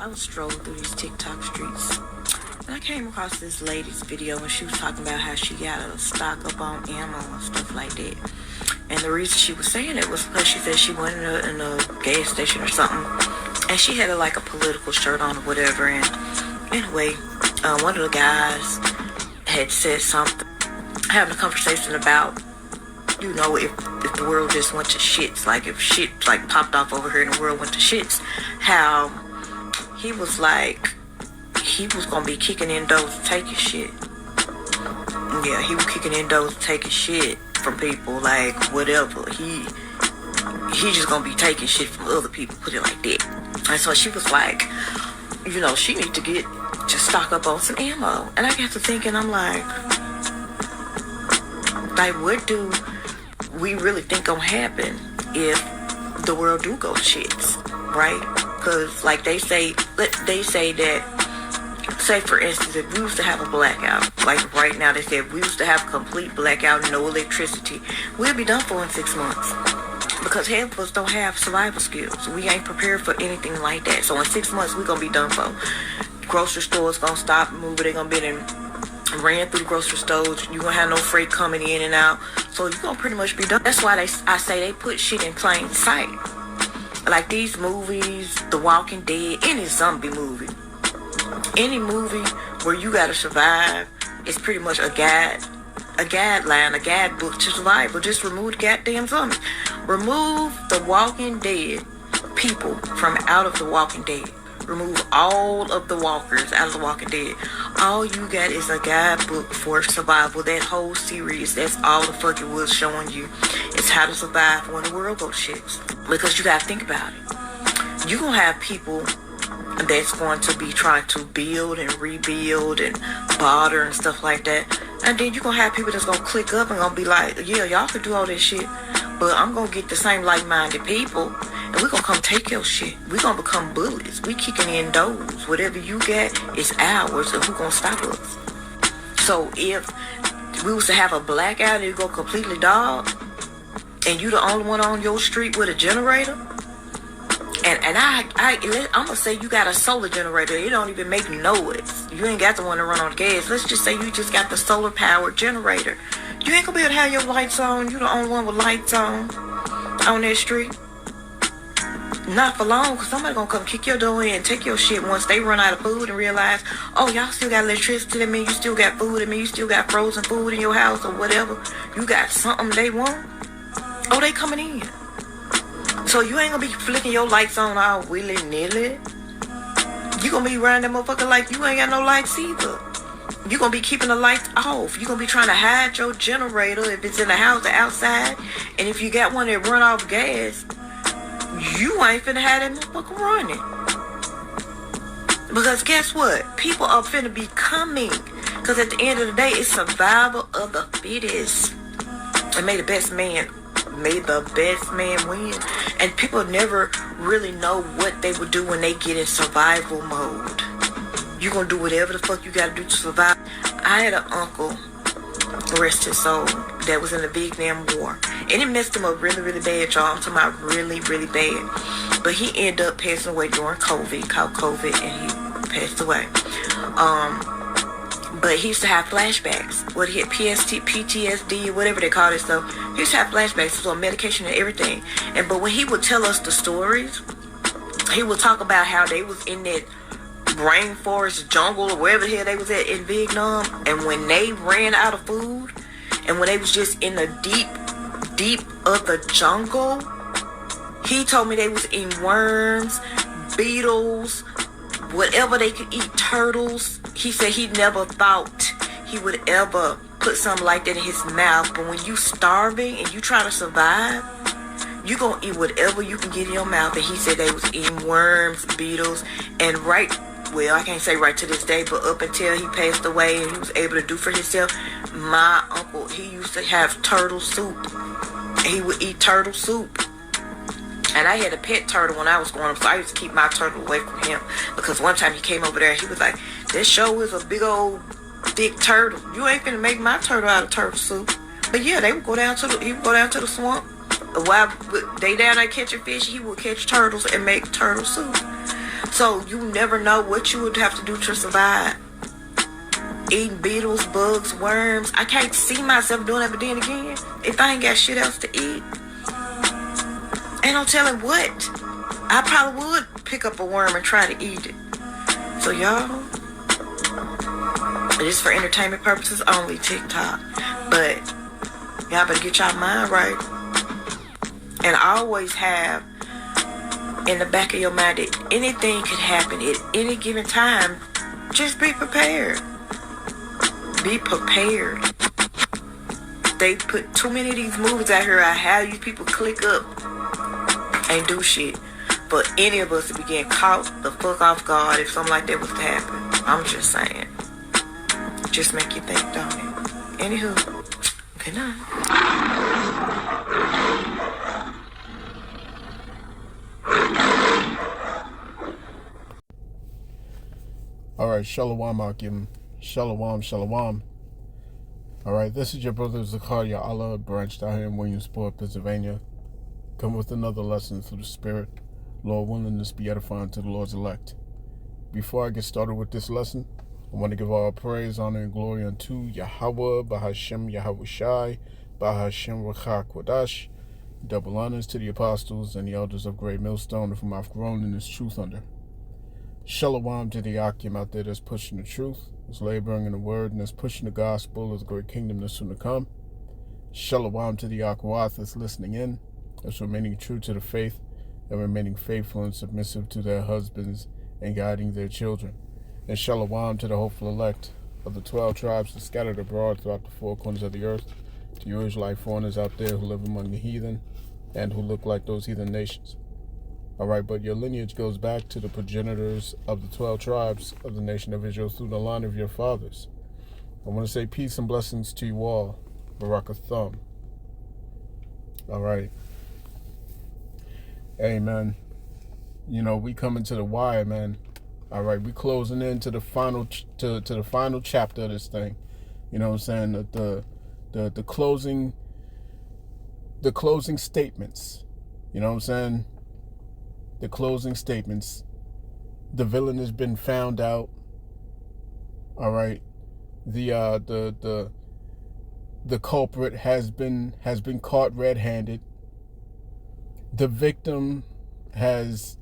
was strolling through these TikTok streets, and I came across this lady's video, and she was talking about how she got a stock up on ammo and stuff like that. And the reason she was saying it was because she said she went in a gas station or something, and she had like a political shirt on or whatever. And anyway, one of the guys had said something, having a conversation about, you know, if the world just went to shits, like if shit like popped off over here and the world went to shits, how he was like, he was gonna be kicking in doors taking shit. Yeah, he was kicking in doors taking shit from people, like whatever. He just gonna be taking shit from other people, put it like that. And so she was like, you know, she need to stock up on some ammo. And I got to thinking, I'm like, what do we really think gonna happen if the world do go to shits, right? Because like they say that, say for instance, if we used to have a blackout, like right now they said if we used to have a complete blackout, no electricity, we'll be done for in 6 months. Because half of us don't have survival skills. We ain't prepared for anything like that. So in 6 months, we're gonna be done for. Grocery stores gonna stop moving. They're gonna be ran through the grocery stores. You gonna have no freight coming in and out. So you're gonna pretty much be done. That's why I say they put shit in plain sight. Like these movies, The Walking Dead, any zombie movie. Any movie where you gotta survive is pretty much a guideline, a guidebook to survival. Just remove the goddamn zombies. Remove the Walking Dead people from out of The Walking Dead. Remove all of the walkers out of The Walking Dead. All you got is a guidebook for survival. That whole series, that's all the fuck it was showing you. It's how to survive when the world goes to shit. Because you gotta think about it. You gonna have people that's going to be trying to build and rebuild and barter and stuff like that. And then you're gonna have people that's gonna click up and gonna be like, yeah, y'all can do all this shit, but I'm gonna get the same like-minded people and we're gonna come take your shit. We're gonna become bullies. We kicking in doors. Whatever you get is ours, and who gonna stop us? So if we was to have a blackout and you go completely dark and you the only one on your street with a generator, and I'm gonna say you got a solar generator. It don't even make noise. You ain't got the one to run on gas. Let's just say you just got the solar powered generator. You ain't gonna be able to have your lights on. You the only one with lights on that street. Not for long, because somebody gonna come kick your door in and take your shit once they run out of food and realize, oh, y'all still got electricity. That means you still got food. That means you still got frozen food in your house or whatever. You got something they want. Oh, they coming in. So you ain't gonna be flicking your lights on all willy-nilly. You gonna be around that motherfucker like you ain't got no lights either. You gonna be keeping the lights off. You gonna be trying to hide your generator if it's in the house or outside. And if you got one that run off gas, you ain't finna have that motherfucker running. Because guess what? People are finna be coming. Because at the end of the day, it's survival of the fittest. And may the best man win. And people never really know what they would do when they get in survival mode. You gonna do whatever the fuck you gotta do to survive. I had an uncle, rest his soul, that was in the Vietnam War. And it messed him up really, really bad, y'all. I'm talking about really, really bad. But he ended up passing away during COVID, caught COVID, and he passed away. But he used to have flashbacks. What he had PTSD, whatever they call it stuff. He used to have flashbacks. He was on medication and everything. But when he would tell us the stories, he would talk about how they was in that rainforest jungle or wherever the hell they was at in Vietnam. And when they ran out of food, and when they was just in the deep of the jungle, he told me they was eating worms, beetles, whatever they could eat, turtles. He said he never thought he would ever put something like that in his mouth. But when you starving and you trying to survive, you gonna eat whatever you can get in your mouth. And he said they was eating worms, beetles, and I can't say right to this day, but up until he passed away and he was able to do for himself, my uncle, he used to have turtle soup. He would eat turtle soup. And I had a pet turtle when I was growing up, so I used to keep my turtle away from him. Because one time he came over there, he was like, this show is a big old thick turtle. You ain't finna make my turtle out of turtle soup. But yeah, he would go down to the swamp. While they down there catching fish, he would catch turtles and make turtle soup. So you never know what you would have to do to survive. Eating beetles, bugs, worms. I can't see myself doing that, but then again, if I ain't got shit else to eat, ain't no telling what. I probably would pick up a worm and try to eat it. So y'all, it is for entertainment purposes only, TikTok. But y'all better get y'all mind right. And always have in the back of your mind that anything could happen at any given time. Just be prepared. Be prepared. They put too many of these movies out here. I have you people click up and do shit for any of us to be getting caught the fuck off guard if something like that was to happen. I'm just saying. Just make you think, don't it? Anywho, good night. All right, Shalom Akim. Shalom, Shalom. All right, this is your brother Zakaria Allah, branched out here in Williamsport, Pennsylvania. Come with another lesson through the Spirit. Lord willing, this be edifying to the Lord's elect. Before I get started with this lesson, I want to give all praise, honor, and glory unto Yahweh, Bahashem Yahweh Shai, Bahashem Rakha Kodash. Double honors to the apostles and the elders of Great Millstone, of whom I've grown in this truth under. Shalom to the Akim out there that's pushing the truth, that's laboring in the word, and that's pushing the gospel of the great kingdom that's soon to come. Shalom to the Akwath that's listening in, that's remaining true to the faith, and remaining faithful and submissive to their husbands and guiding their children. And shalom to the hopeful elect of the 12 tribes that scattered abroad throughout the four corners of the earth, to you Israelite foreigners out there who live among the heathen and who look like those heathen nations. All right, but your lineage goes back to the progenitors of the 12 tribes of the nation of Israel through the line of your fathers. I want to say peace and blessings to you all. Barakathum. All right. Hey, man. You know, we coming to the wire, man. All right, we closing into the final to the final chapter of this thing. You know what I'm saying? The closing statements. You know what I'm saying? The closing statements. The villain has been found out. All right. The culprit has been caught red-handed. The victim has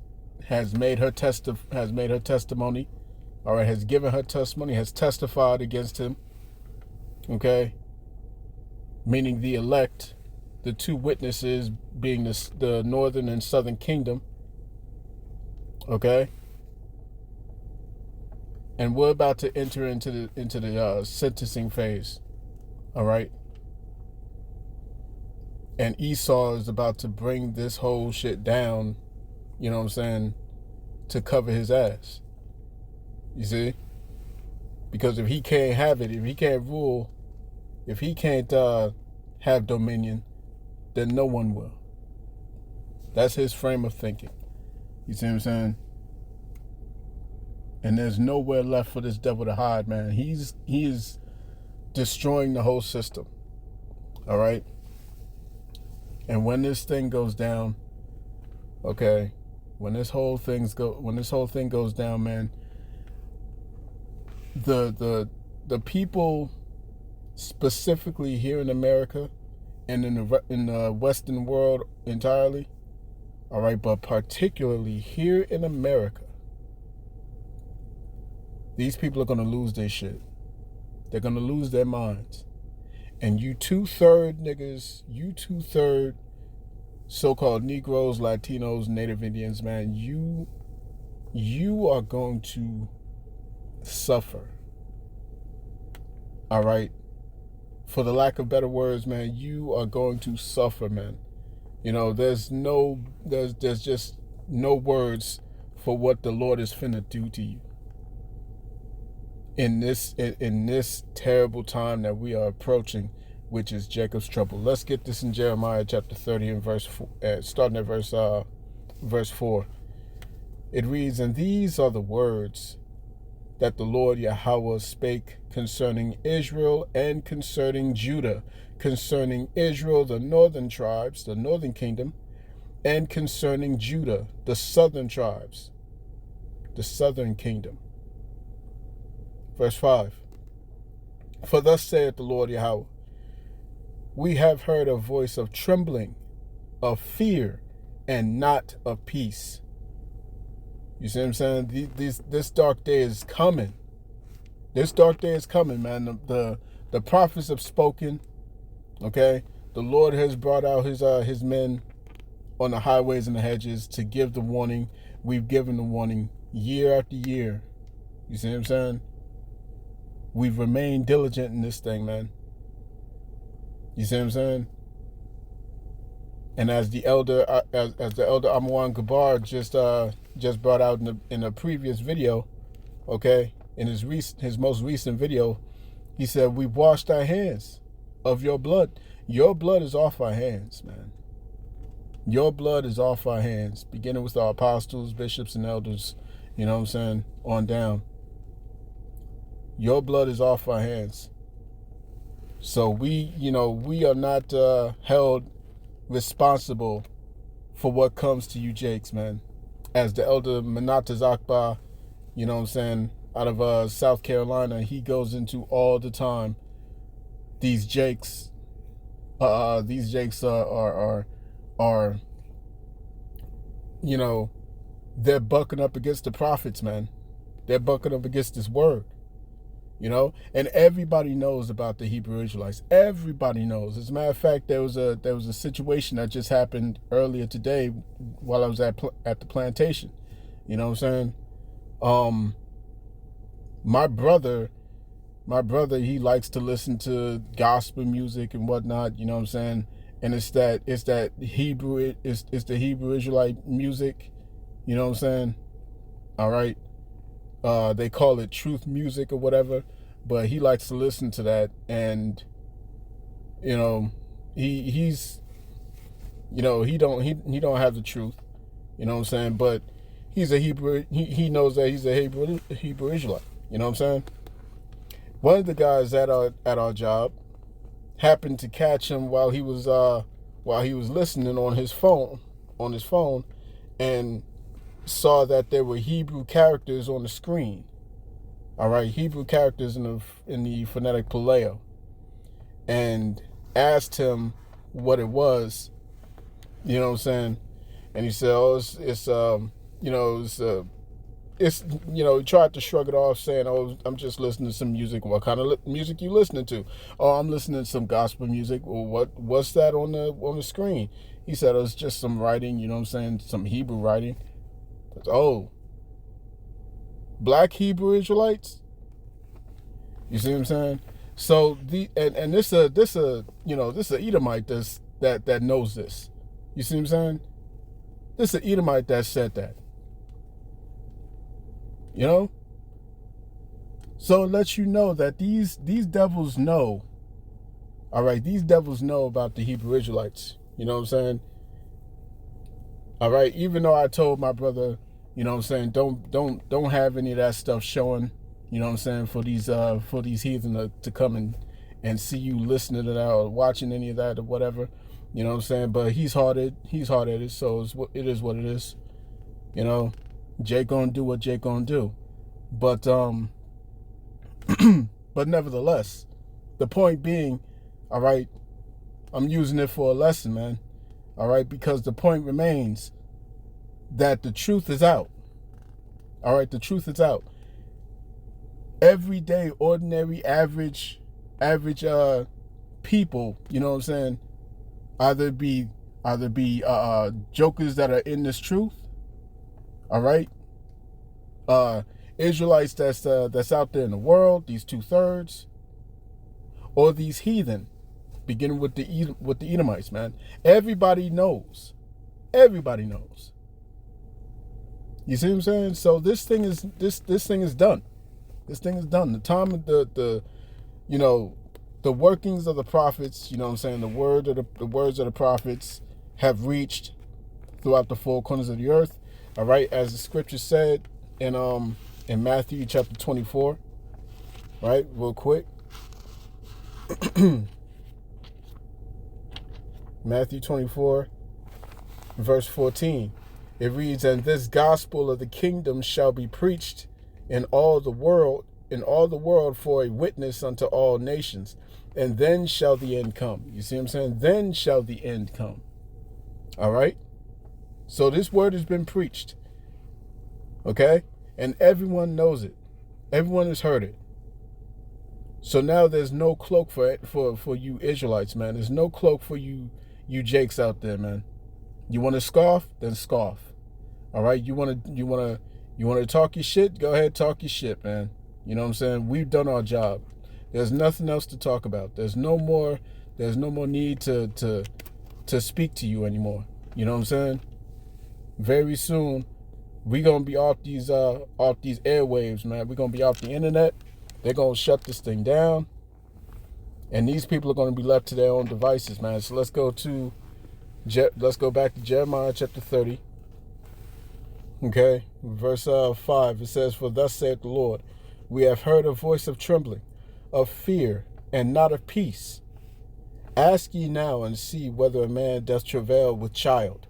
made her testimony. All right, has given her testimony, has testified against him. Okay? Meaning the elect, the two witnesses being the northern and southern kingdom. Okay? And we're about to enter into the sentencing phase. All right? And Esau is about to bring this whole shit down, you know what I'm saying, to cover his ass. You see? Because if he can't have it, if he can't rule, if he can't have dominion, then no one will. That's his frame of thinking. You see what I'm saying? And there's nowhere left for this devil to hide, man. He is destroying the whole system. All right? And when this thing goes down, okay, when this whole thing goes down, man, the people specifically here in America and in the Western world entirely, all right, but particularly here in America, these people are going to lose their shit. They're going to lose their minds. And you two-third niggas, you two-third so-called Negroes, Latinos, Native Indians, man, you are going to suffer. All right? For the lack of better words, man, you are going to suffer, man. You know, there's just no words for what the Lord is finna do to you. In this terrible time that we are approaching, which is Jacob's trouble. Let's get this in Jeremiah chapter 30 and verse 4, starting at verse 4. It reads, "And these are the words that the Lord Yahweh spake concerning Israel and concerning Judah, concerning Israel, the northern tribes, the northern kingdom, and concerning Judah, the southern tribes, the southern kingdom. Verse 5. For thus saith the Lord Yahweh, we have heard a voice of trembling, of fear, and not of peace. You see what I'm saying? This dark day is coming. This dark day is coming, man. The prophets have spoken. Okay? The Lord has brought out his men on the highways and the hedges to give the warning. We've given the warning year after year. You see what I'm saying? We've remained diligent in this thing, man. You see what I'm saying? And as the elder Amwan Gabar just brought out in a previous video, okay, in his most recent video, he said, we've washed our hands of your blood. Your blood is off our hands, man. Your blood is off our hands, beginning with our apostles, bishops, and elders, you know what I'm saying, on down. Your blood is off our hands. So we are not held responsible for what comes to you Jakes, man. As the elder Manataz Akbar, you know what I'm saying, out of South Carolina, he goes into all the time. These Jakes are you know, they're bucking up against the prophets, man. They're bucking up against this word. You know, and everybody knows about the Hebrew Israelites. Everybody knows. As a matter of fact, there was a situation that just happened earlier today while I was at the plantation. You know what I'm saying? My brother, he likes to listen to gospel music and whatnot. You know what I'm saying? And it's the Hebrew Israelite music. You know what I'm saying? All right. They call it truth music or whatever, but he likes to listen to that, and you know, he's you know, he don't have the truth, you know what I'm saying, but he's a Hebrew, he knows that he's a Hebrew Israelite, you know what I'm saying. One of the guys at our job happened to catch him while he was listening on his phone, and saw that there were Hebrew characters on the screen. All right, Hebrew characters in the phonetic paleo, and asked him what it was. You know what I'm saying? And he said, "Oh, it's he tried to shrug it off, saying, "Oh, I'm just listening to some music." What kind of music you listening to? "Oh, I'm listening to some gospel music." Well, what's that on the screen? He said, "Oh, it's just some writing. You know what I'm saying? Some Hebrew writing." Oh, black Hebrew Israelites. You see what I'm saying? So this Edomite that knows this. You see what I'm saying? This is an Edomite that said that. You know? So it lets you know that these devils know. All right, these devils know about the Hebrew Israelites. You know what I'm saying? All right, even though I told my brother, you know what I'm saying, don't have any of that stuff showing, you know what I'm saying, for these heathen to come and see you listening to that or watching any of that or whatever, you know what I'm saying. But he's hard-headed, so it is what it is. You know, Jake gonna do what Jake gonna do. But but nevertheless, the point being, all right, I'm using it for a lesson, man. All right, because the point remains that the truth is out. All right, the truth is out. Everyday, ordinary, average people, you know what I'm saying, either be jokers that are in this truth, all right, Israelites that's out there in the world, these 2/3, or these heathen, beginning with the Edomites, man. Everybody knows. Everybody knows. You see what I'm saying? So this thing is done. This thing is done. The time of the workings of the prophets, you know what I'm saying, the words of the prophets have reached throughout the four corners of the earth. All right, as the scripture said in Matthew chapter 24. Right, real quick. Matthew 24, verse 14. It reads, and this gospel of the kingdom shall be preached in all the world for a witness unto all nations, and then shall the end come. You see what I'm saying? Then shall the end come. All right? So this word has been preached. Okay? And everyone knows it. Everyone has heard it. So now there's no cloak for you Israelites, man. There's no cloak for you Jakes out there, man. You want to scoff? Then scoff. All right? You want to talk your shit? Go ahead, talk your shit, man. You know what I'm saying? We've done our job. There's nothing else to talk about. There's no more need to speak to you anymore. You know what I'm saying? Very soon, we're gonna be off these airwaves, man. We're gonna be off the internet. They're gonna shut this thing down, and these people are gonna be left to their own devices, man. So let's go back to Jeremiah chapter 30. Okay, verse 5. It says, "For thus saith the Lord, we have heard a voice of trembling, of fear, and not of peace. Ask ye now and see whether a man doth travail with child.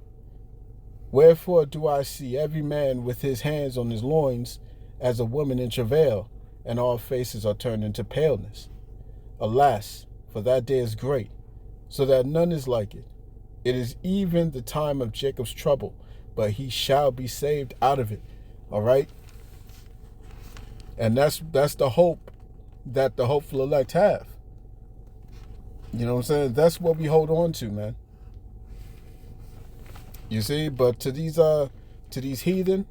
Wherefore do I see every man with his hands on his loins as a woman in travail, and all faces are turned into paleness. Alas, for that day is great, so that none is like it. It is even the time of Jacob's trouble, but he shall be saved out of it." All right? And that's the hope that the hopeful elect have. You know what I'm saying? That's what we hold on to, man. You see, but to these heathen,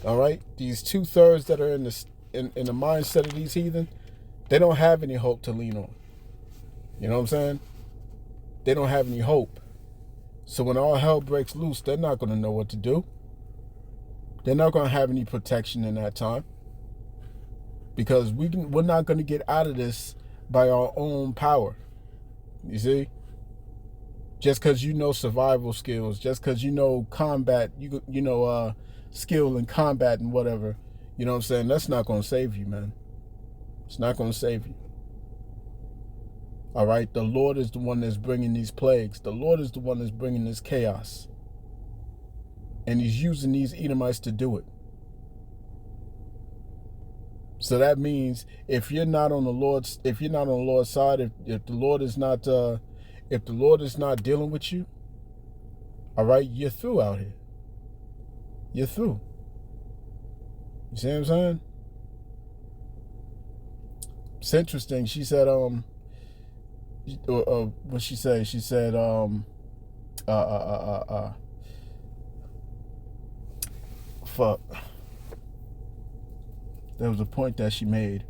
all right, these 2/3 that are in the mindset of these heathen, they don't have any hope to lean on. You know what I'm saying? They don't have any hope. So when all hell breaks loose, they're not going to know what to do. They're not going to have any protection in that time, because we're not going to get out of this by our own power. You see? Just because you know survival skills, just because you know combat, skill in combat and whatever, you know what I'm saying? That's not going to save you, man. It's not going to save you. All right? The Lord is the one that's bringing these plagues. The Lord is the one that's bringing this chaos. And he's using these Edomites to do it. So that means if you're not on the Lord's side, if the Lord is not dealing with you, all right, you're through out here. You're through. You see what I'm saying? It's interesting. She said, what she say? She said, fuck. There was a point that she made.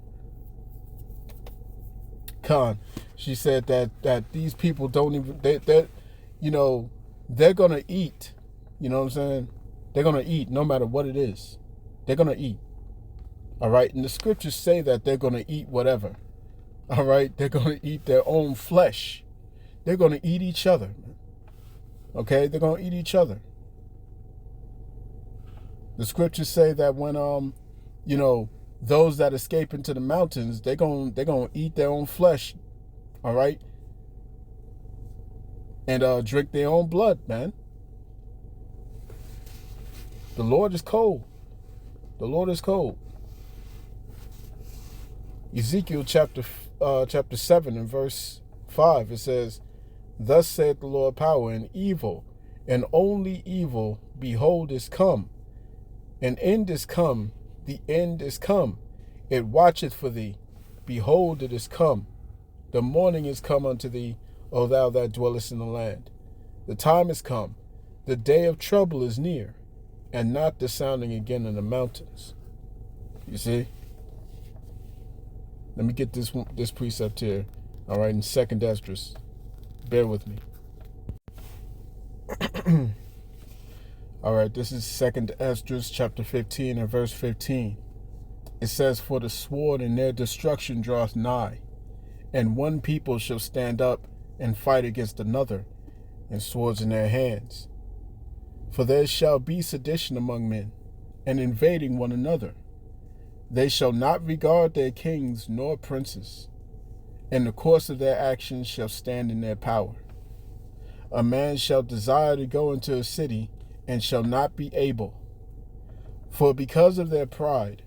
She said that these people don't even, they're gonna eat. You know what I'm saying? They're gonna eat no matter what it is. They're gonna eat. All right? And the scriptures say that they're gonna eat whatever. All right? They're gonna eat their own flesh. They're gonna eat each other. Okay? They're gonna eat each other. The scriptures say that when those that escape into the mountains, they're gonna eat their own flesh. All right? And drink their own blood, man. The Lord is cold. The Lord is cold. Ezekiel chapter 7 and verse 5, it says, "Thus saith the Lord power, and evil, and only evil, behold, is come. An end is come, the end is come. It watcheth for thee. Behold, it is come. The morning is come unto thee, O thou that dwellest in the land. The time is come. The day of trouble is near, and not the sounding again in the mountains." You see? Let me get this precept here. All right, in 2nd Esdras. Bear with me. All right, this is 2nd Esdras chapter 15 and verse 15. It says, "For the sword in their destruction draweth nigh, and one people shall stand up and fight against another, and swords in their hands. For there shall be sedition among men, and invading one another. They shall not regard their kings nor princes, and the course of their actions shall stand in their power. A man shall desire to go into a city, and shall not be able. For because of their pride,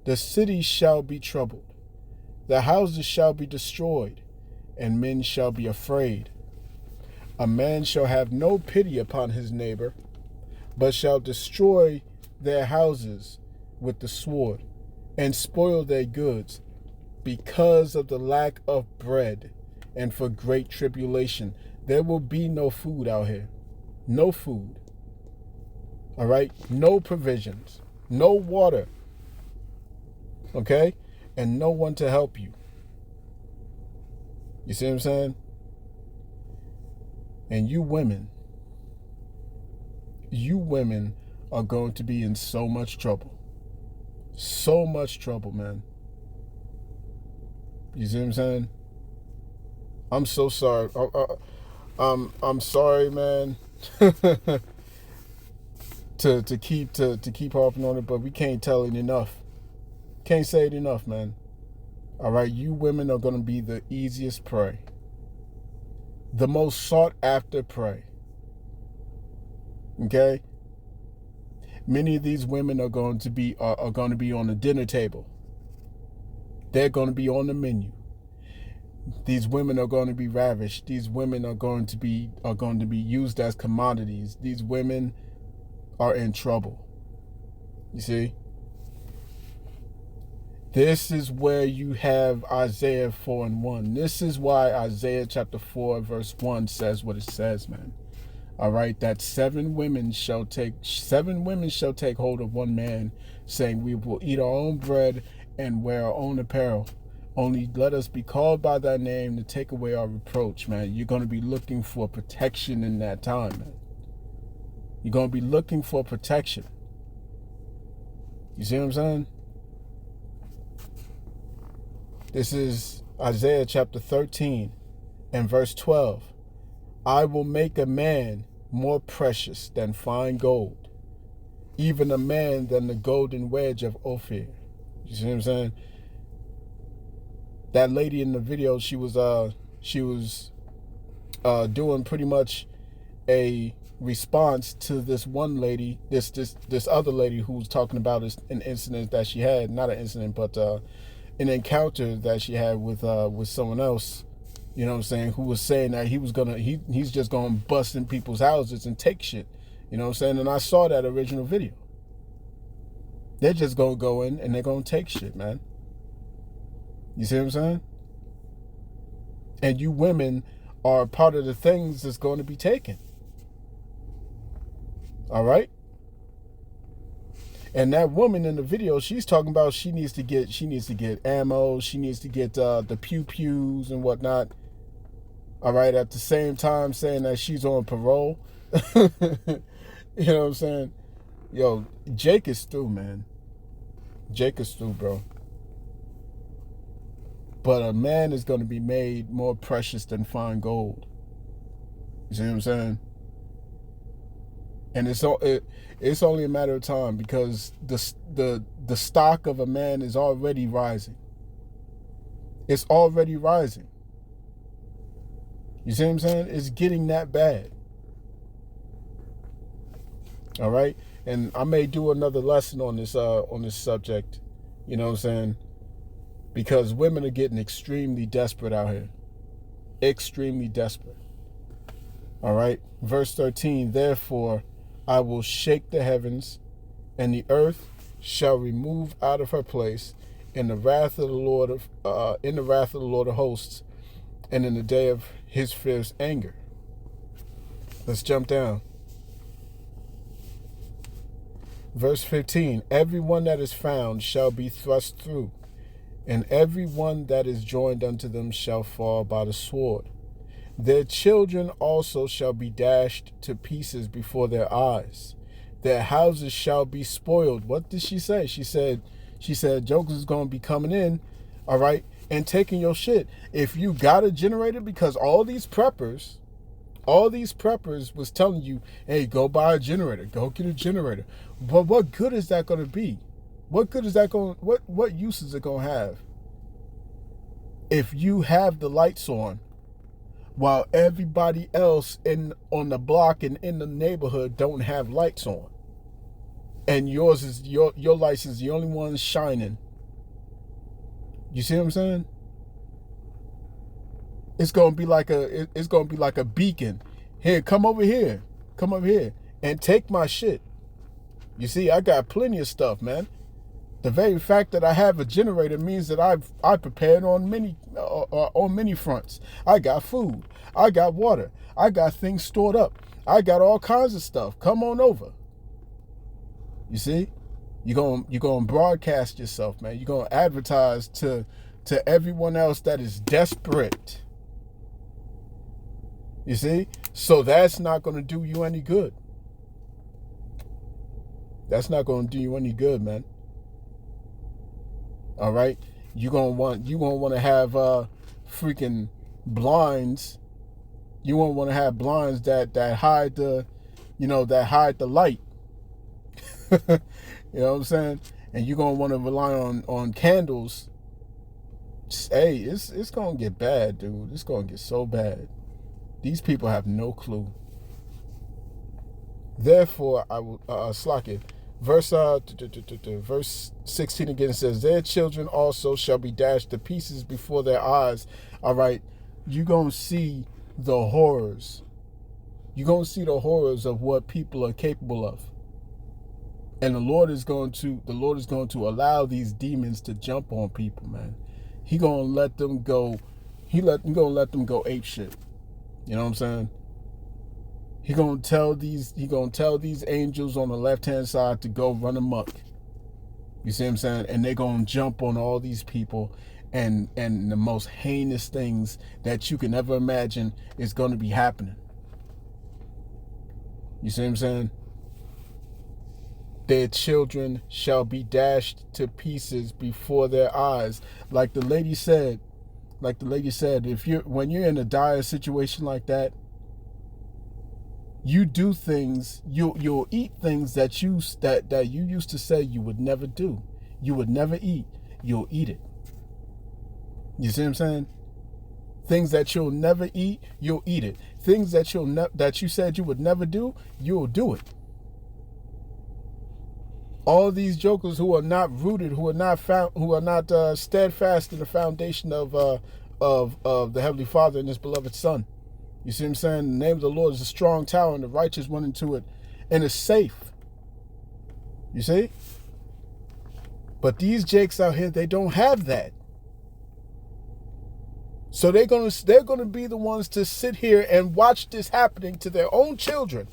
the cities shall be troubled, the houses shall be destroyed, and men shall be afraid. A man shall have no pity upon his neighbor, but shall destroy their houses with the sword, and spoil their goods, because of the lack of bread, and for great tribulation. There will be no food out here. No food. All right? No provisions. No water. Okay? And no one to help you. You see what I'm saying? And you women are going to be in so much trouble. So much trouble, man. You see what I'm saying? I'm so sorry. I'm sorry, man. to keep harping on it, but we can't tell it enough. Can't say it enough, man. All right, you women are going to be the easiest prey, the most sought after prey. Okay. Many of these women are going to be on the dinner table. They're going to be on the menu. These women are going to be ravished. These women are going to be used as commodities. These women are in trouble. You see? This is where you have Isaiah 4:1. This is why Isaiah chapter 4 verse 1 says what it says, man. All right, that seven women shall take hold of one man, saying, we will eat our own bread and wear our own apparel. Only let us be called by thy name to take away our reproach, man. You're going to be looking for protection in that time, man. You're going to be looking for protection. You see what I'm saying? This is Isaiah chapter 13 and verse 12. I will make a man more precious than fine gold, even a man than the golden wedge of Ophir. You see what I'm saying? That lady in the video, she was doing pretty much a response to this one lady, this other lady who was talking about an incident that she had, not an incident, but an encounter that she had with someone else. You know what I'm saying? Who was saying that he's just gonna bust in people's houses and take shit. You know what I'm saying? And I saw that original video. They're just gonna go in and they're gonna take shit, man. You see what I'm saying? And you women are part of the things that's going to be taken. All right? And that woman in the video, she's talking about she needs to get ammo, she needs to get the pew-pews and whatnot. All right, at the same time saying that she's on parole. You know what I'm saying? Yo, Jake is through, man. Jake is through, bro. But a man is going to be made more precious than fine gold. You see what I'm saying? And it's only a matter of time, because the stock of a man is already rising. It's already rising. You see what I'm saying? It's getting that bad. All right? And I may do another lesson on this subject. You know what I'm saying? Because women are getting extremely desperate out here. Extremely desperate. All right? Verse 13, therefore I will shake the heavens, and the earth shall remove out of her place in the wrath of the Lord of hosts, and in the day of his fierce anger. Let's jump down. Verse 15, everyone that is found shall be thrust through, and every one that is joined unto them shall fall by the sword. Their children also shall be dashed to pieces before their eyes. Their houses shall be spoiled. What did she say? She said jokers is going to be coming in, all right, and taking your shit. If you got a generator, because all these preppers was telling you, hey, go buy a generator, go get a generator. But what good is that going to be? What good is that going? What use is it going to have? If you have the lights on, while everybody else on the block and in the neighborhood don't have lights on. And yours is your lights is the only one shining. You see what I'm saying? It's gonna be like a beacon. Here, come over here. Come over here and take my shit. You see, I got plenty of stuff, man. The very fact that I have a generator means that I prepared on many fronts. I got food. I got water. I got things stored up. I got all kinds of stuff. Come on over. You see, you're gonna broadcast yourself, man. You're gonna advertise to everyone else that is desperate. You see, so that's not gonna do you any good. That's not gonna do you any good, man. All right, you're gonna want to have freaking blinds. You won't want to have blinds that hide the, that hide the light. You know what I'm saying? And you're gonna want to rely on candles. Hey, it's gonna get bad, dude. It's gonna get so bad. These people have no clue. Therefore, I will slack it. Verse 16 again says, their children also shall be dashed to pieces before their eyes. All right, you're going to see the horrors. You're going to see the horrors of what people are capable of. And the Lord is going to allow these demons to jump on people, man. He going to let them go. He going to let them go ape shit. You know what I'm saying? He gonna tell these angels on the left-hand side to go run amok. You see what I'm saying? And they're gonna jump on all these people, and the most heinous things that you can ever imagine is gonna be happening. You see what I'm saying? Their children shall be dashed to pieces before their eyes. Like the lady said, when you're in a dire situation like that, you do things, you'll eat things that you used to say you would never do. You would never eat. You'll eat it. You see what I'm saying? Things that you'll never eat, you'll eat it. Things that that you said you would never do, you'll do it. All these jokers who are not rooted, who are not steadfast in the foundation of the Heavenly Father and His beloved Son. You see what I'm saying? The name of the Lord is a strong tower, and the righteous run into it, and it's safe. You see? But these jakes out here, they don't have that. So they're gonna be the ones to sit here and watch this happening to their own children.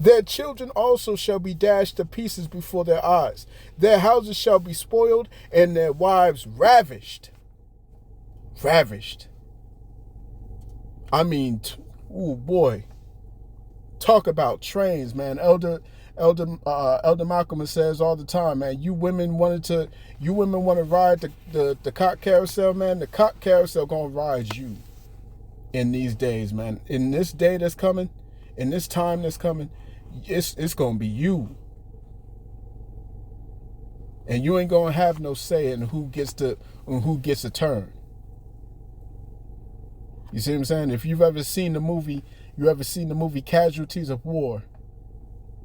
Their children also shall be dashed to pieces before their eyes. Their houses shall be spoiled, and their wives ravished. Ravished. I mean, oh boy, talk about trains, man. Elder Malcolm says all the time, man. You women want to ride the cot carousel, man. The cot carousel gonna ride you in these days, man. In this day that's coming, in this time that's coming, it's gonna be you, and you ain't gonna have no say in who gets a turn. You see what I'm saying? If you've ever seen the movie, Casualties of War.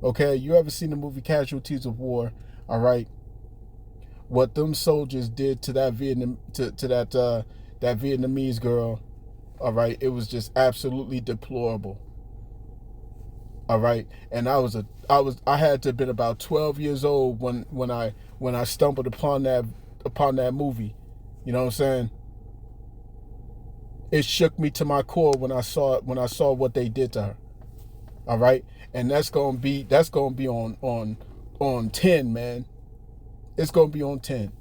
Okay, you ever seen the movie Casualties of War? All right. What them soldiers did to that that Vietnamese girl, all right, it was just absolutely deplorable. All right, and I had to have been about 12 years old when I stumbled upon that movie. You know what I'm saying? It shook me to my core when I saw what they did to her. All right, and that's gonna be on 10, man. It's gonna be on 10.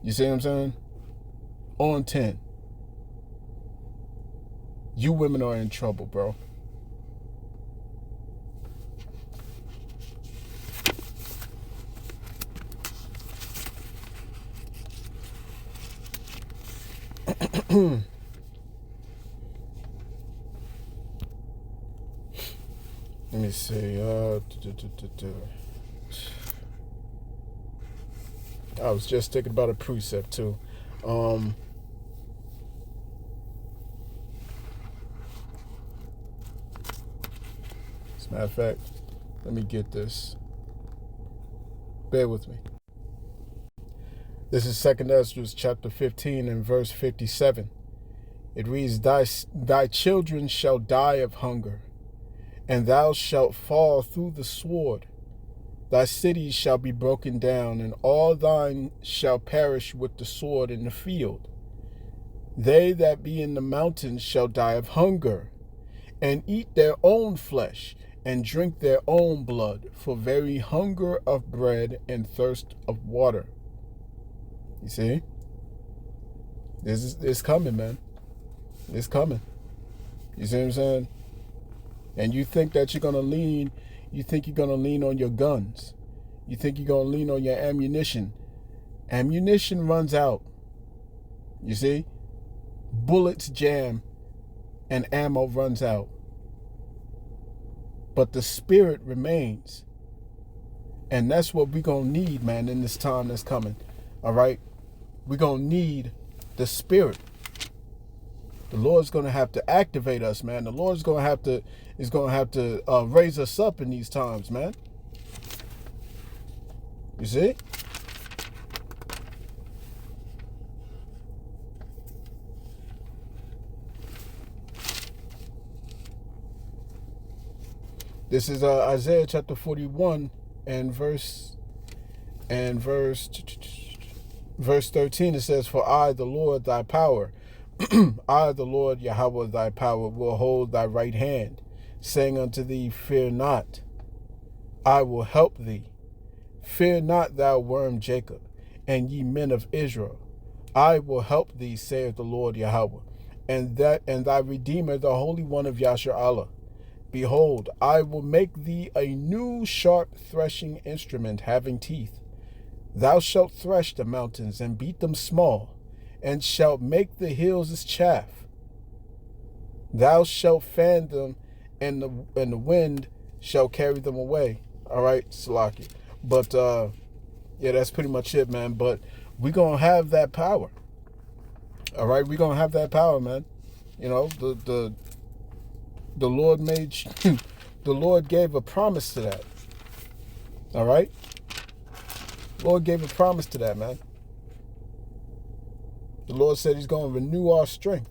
You see what I'm saying? On 10. You women are in trouble, bro. Let me see. I was just thinking about a precept too. Matter of fact, let me get this. Bear with me. This is 2 Ezra chapter 15 and verse 57. It reads, Thy children shall die of hunger, and thou shalt fall through the sword. Thy cities shall be broken down, and all thine shall perish with the sword in the field. They that be in the mountains shall die of hunger, and eat their own flesh, and drink their own blood, for very hunger of bread and thirst of water. You see? It's coming, man. It's coming. You see what I'm saying? And you think that you're gonna lean on your guns. You think you're gonna lean on your ammunition. Ammunition runs out. You see? Bullets jam and ammo runs out. But the spirit remains. And that's what we're gonna need, man, in this time that's coming. All right? We're gonna need the spirit. The Lord's gonna have to activate us, man. The Lord's gonna have to raise us up in these times, man. You see? This is Isaiah chapter 41 and verse 13. It says, For I, the Lord, thy power, I, the Lord Yahweh, thy power, will hold thy right hand, saying unto thee, Fear not, I will help thee. Fear not, thou worm Jacob, and ye men of Israel. I will help thee, saith the Lord Yahweh, and thy Redeemer, the Holy One of Yashar'Allah. Behold, I will make thee a new sharp threshing instrument having teeth. Thou shalt thresh the mountains and beat them small, and shalt make the hills as chaff. Thou shalt fan them, and the wind shall carry them away. All right, Salaki. But yeah, that's pretty much it, man. But we're gonna have that power. All right, we're gonna have that power, man. You know, the Lord made the Lord gave a promise to that. All right? Lord gave a promise to that, man. The Lord said he's going to renew our strength.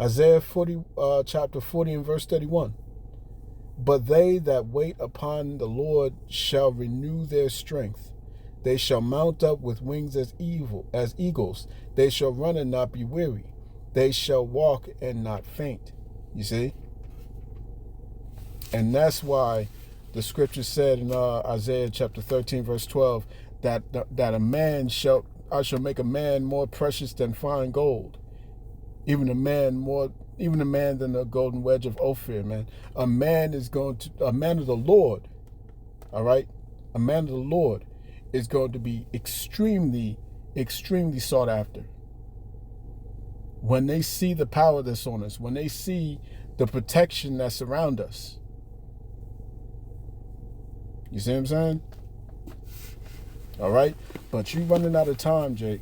Isaiah 40, chapter 40 and verse 31. But they that wait upon the Lord shall renew their strength. They shall mount up with wings as eagles. They shall run and not be weary. They shall walk and not faint. You see? And that's why the scripture said in Isaiah chapter 13, verse 12, that I shall make a man more precious than fine gold. Even a man than the golden wedge of Ophir, man. A man of the Lord, all right? A man of the Lord is going to be extremely, extremely sought after. When they see the power that's on us, when they see the protection that's around us. You see what I'm saying? All right? But you're running out of time, Jake.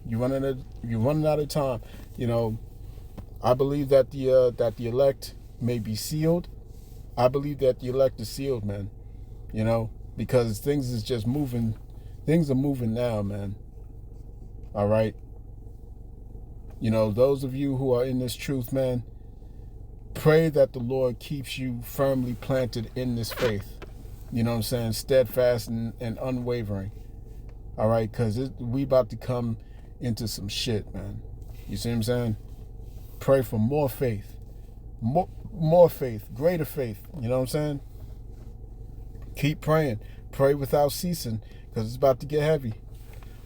You're running out of time. You know, I believe that the elect may be sealed. I believe that the elect is sealed, man. You know, because things is just moving. Things are moving now, man. All right? You know, those of you who are in this truth, man, pray that the Lord keeps you firmly planted in this faith. You know what I'm saying? Steadfast and unwavering. All right? Because we about to come into some shit, man. You see what I'm saying? Pray for more faith. More faith. Greater faith. You know what I'm saying? Keep praying. Pray without ceasing. Because it's about to get heavy.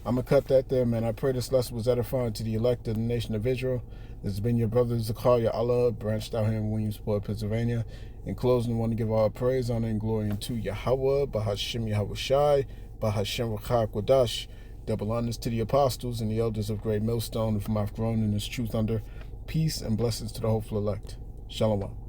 I'm going to cut that there, man. I pray this lesson was edifying to the elect of the nation of Israel. This has been your brother Zakaria Allah, branched out here in Williamsport, Pennsylvania. In closing, I want to give all praise, honor, and glory unto Yahweh, Bahashem Yahweh Shai, Bahashem Rachar Kodash. Double honors to the apostles and the elders of Great Millstone, whom I've grown in this truth under. Peace and blessings to the hopeful elect. Shalom.